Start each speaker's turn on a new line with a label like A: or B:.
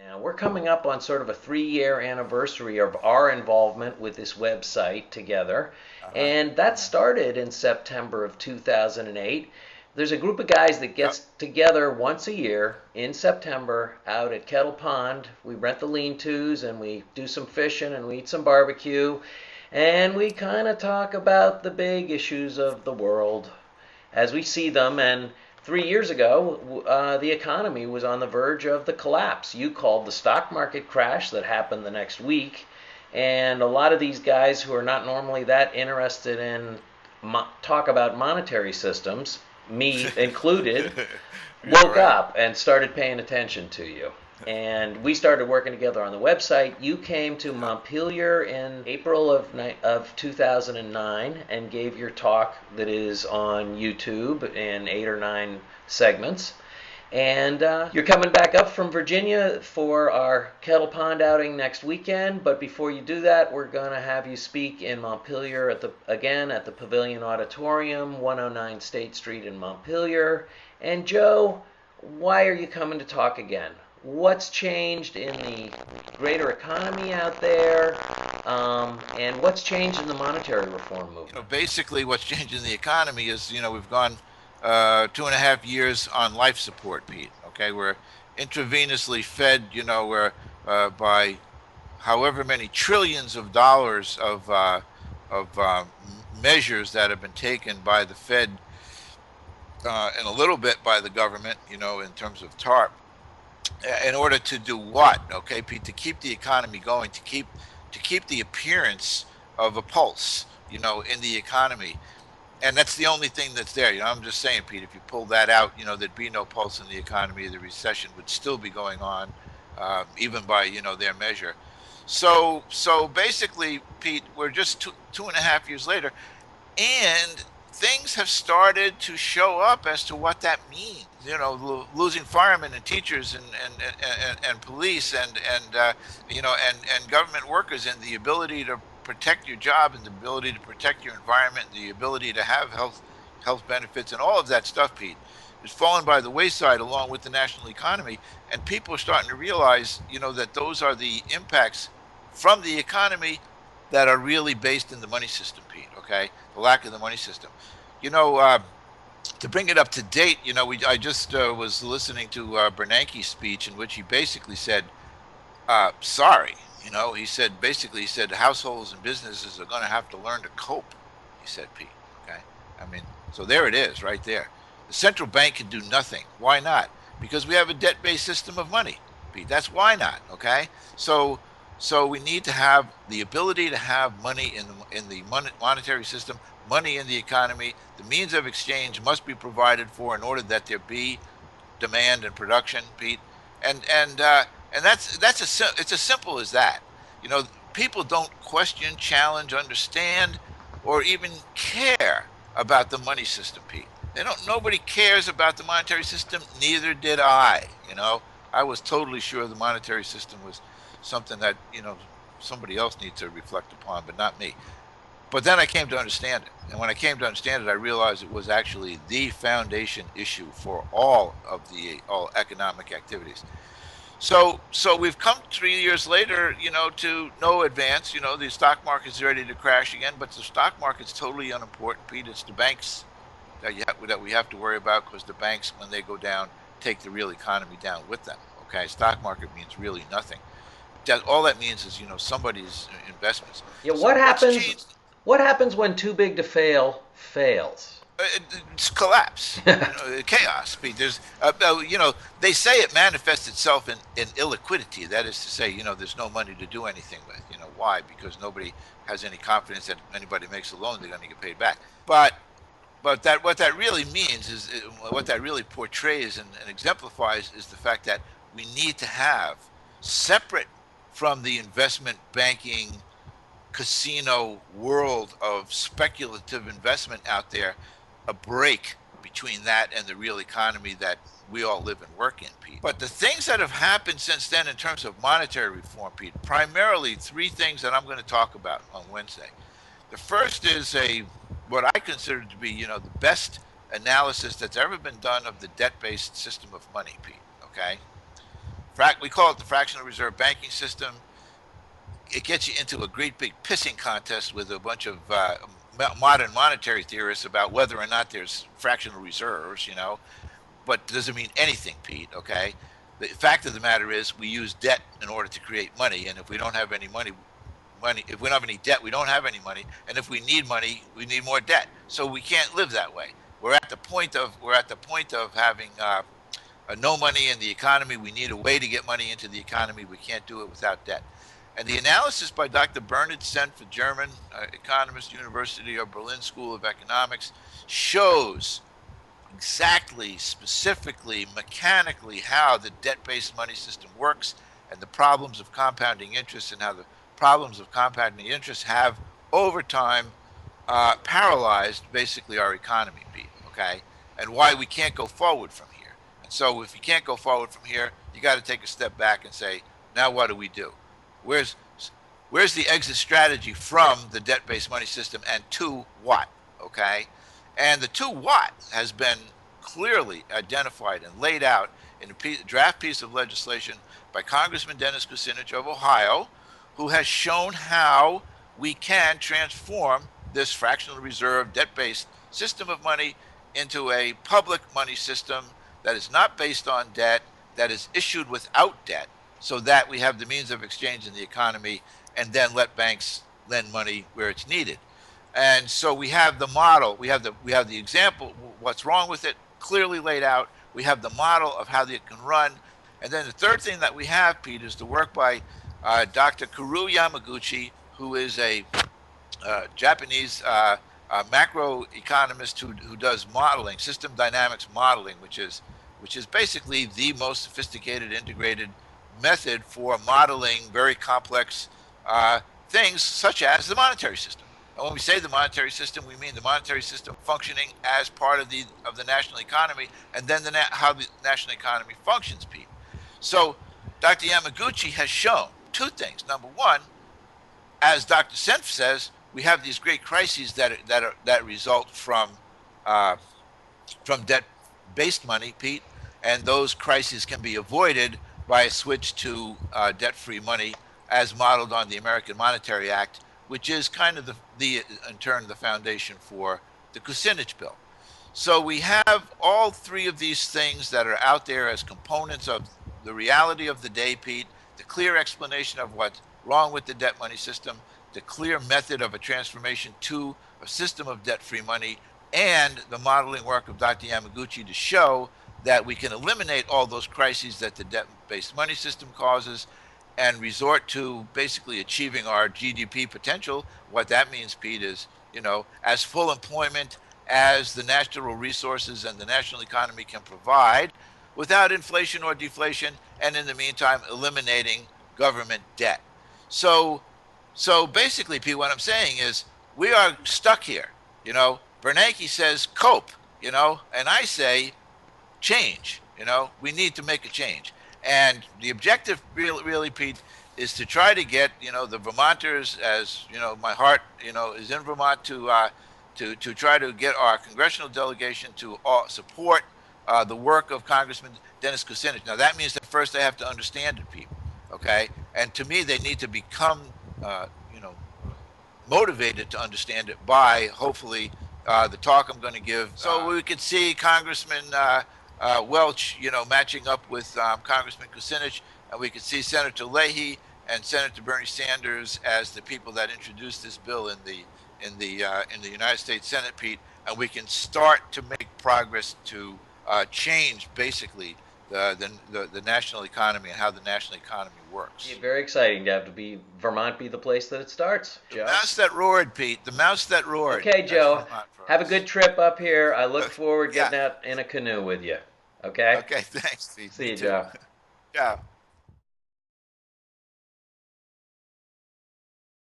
A: Now, we're coming up on sort of a 3-year anniversary of our involvement with this website together,
B: Uh-huh.
A: and that
B: Uh-huh.
A: started in September of 2008. There's a group of guys that
B: Yep.
A: gets together once a year in September out at Kettle Pond. We rent the lean-tos and we do some fishing and we eat some barbecue, and we kind of talk about the big issues of the world as we see them. And 3 years ago, the economy was on the verge of the collapse. You called the stock market crash that happened the next week. And a lot of these guys who are not normally that interested in talk about monetary systems, me included,
B: Yeah,
A: woke
B: right.
A: up and started paying attention to you. And we started working together on the website. You came to
B: Yep.
A: Montpelier in April of 2009 and gave your talk that is on YouTube in 8 or 9 segments. And you're coming back up from Virginia for our Kettle Pond outing next weekend. But before you do that, we're going to have you speak in Montpelier again at the Pavilion Auditorium, 109 State Street in Montpelier. And Joe, why are you coming to talk again? What's changed in the greater economy out there? And what's changed in the monetary reform movement?
B: Basically what's changing the economy is, we've gone 2.5 years on life support, Pete. Okay, we're intravenously fed, we're by however many trillions of dollars of measures that have been taken by the Fed and a little bit by the government, in terms of TARP. In order to do what? Okay, Pete, to keep the economy going, to keep the appearance of a pulse, in the economy. And that's the only thing that's there. I'm just saying, Pete, if you pull that out, there'd be no pulse in the economy. The recession would still be going on, even by their measure. So basically, Pete, we're just two and a half years later, and things have started to show up as to what that means. Losing firemen and teachers and police and government workers, and the ability to protect your job and the ability to protect your environment and the ability to have health benefits and all of that stuff, Pete, is fallen by the wayside along with the national economy. And people are starting to realize, that those are the impacts from the economy that are really based in the money system, Pete. Okay, the lack of the money system. You know, uh, to bring it up to date, I just was listening to Bernanke's speech in which he basically said, "Sorry." He said households and businesses are going to have to learn to cope. He said, Pete. Okay, I mean, so there it is, right there. The central bank can do nothing. Why not? Because we have a debt-based system of money, Pete. That's why not. Okay, so we need to have the ability to have money in the monetary system, money in the economy. The means of exchange must be provided for in order that there be demand and production, Pete. And it's as simple as that. You know, People don't question, challenge, understand, or even care about the money system, Pete. They don't. Nobody cares about the monetary system. Neither did I. I was totally sure the monetary system was something that somebody else needs to reflect upon, but not me. But then I came to understand it. And when I came to understand it, I realized it was actually the foundation issue for all economic activities. So we've come 3 years later, to no advance. The stock market's ready to crash again, but the stock market's totally unimportant, Pete. It's the banks that we have to worry about, because the banks, when they go down, take the real economy down with them. Okay, stock market means really nothing. All that means is somebody's investments.
A: Yeah,
B: So
A: what
B: what's
A: happens?
B: changed?
A: What happens when too big to fail fails?
B: It's collapse, chaos. They say it manifests itself in illiquidity. That is to say, there's no money to do anything with. Why? Because nobody has any confidence that anybody makes a loan, they're going to get paid back. But that what that really means is what that really portrays and exemplifies is the fact that we need to have, separate from the investment banking casino world of speculative investment out there, a break between that and the real economy that we all live and work in, Pete. But the things that have happened since then in terms of monetary reform, Pete, primarily three things that I'm going to talk about on Wednesday. The first is a what I consider to be, the best analysis that's ever been done of the debt-based system of money, Pete. Okay, we call it the fractional reserve banking system. It gets you into a great big pissing contest with a bunch of modern monetary theorists about whether or not there's fractional reserves, but it doesn't mean anything, Pete, okay? The fact of the matter is we use debt in order to create money, and if we don't have any if we don't have any debt, we don't have any money, and if we need money, we need more debt. So we can't live that way. We're at the point of having no money in the economy. We need a way to get money into the economy. We can't do it without debt. And the analysis by Dr. Bernhard Senf, a German economist, University of Berlin School of Economics, shows exactly, specifically, mechanically how the debt-based money system works and the problems of compounding interest, and how the problems of compounding interest have, over time, paralyzed basically our economy, Pete, okay? And why we can't go forward from here. And so if you can't go forward from here, you got to take a step back and say, now what do we do? Where's the exit strategy from the debt-based money system, and to what, okay? And the to what has been clearly identified and laid out in a draft piece of legislation by Congressman Dennis Kucinich of Ohio, who has shown how we can transform this fractional reserve debt-based system of money into a public money system that is not based on debt, that is issued without debt, so that we have the means of exchange in the economy, and then let banks lend money where it's needed. And so we have the model, we have the example, what's wrong with it, clearly laid out. We have the model of how it can run. And then the third thing that we have, Pete, is the work by Dr. Kuru Yamaguchi, who is a Japanese macroeconomist who does modeling, system dynamics modeling, which is basically the most sophisticated integrated method for modeling very complex things such as the monetary system. And when we say the monetary system, we mean the monetary system functioning as part of the national economy, and then how the national economy functions, Pete. So Dr. Yamaguchi has shown two things. Number one, as Dr. Senf says, we have these great crises that result from debt-based money, Pete, and those crises can be avoided by a switch to debt-free money, as modeled on the American Monetary Act, which is kind of in turn the foundation for the Kucinich bill. So we have all three of these things that are out there as components of the reality of the day, Pete, the clear explanation of what's wrong with the debt money system, the clear method of a transformation to a system of debt-free money, and the modeling work of Dr. Yamaguchi to show that we can eliminate all those crises that the debt-based money system causes and resort to basically achieving our GDP potential. What that means, Pete, is, as full employment as the natural resources and the national economy can provide without inflation or deflation, and in the meantime, eliminating government debt. So basically, Pete, what I'm saying is we are stuck here. Bernanke says cope, and I say change. We need to make a change. And the objective, really, Pete, is to try to get, the Vermonters, as my heart, is in Vermont, to try to get our congressional delegation to support the work of Congressman Dennis Kucinich. Now that means that first they have to understand it, Pete. Okay, and to me, they need to become, motivated to understand it by hopefully the talk I'm going to give. So we could see Congressman Welch, matching up with Congressman Kucinich, and we could see Senator Leahy and Senator Bernie Sanders as the people that introduced this bill in the United States Senate, Pete, and we can start to make progress to change basically the national economy and how the national economy works.
A: Yeah, very exciting to have Vermont be the place that it starts, Joe.
B: The mouse that roared, Pete. The mouse that roared.
A: Okay, Joe. Have a good trip up here. I look forward to getting out in a canoe with you. Okay?
B: Okay, thanks, Pete.
A: See you, Joe.
B: Ciao.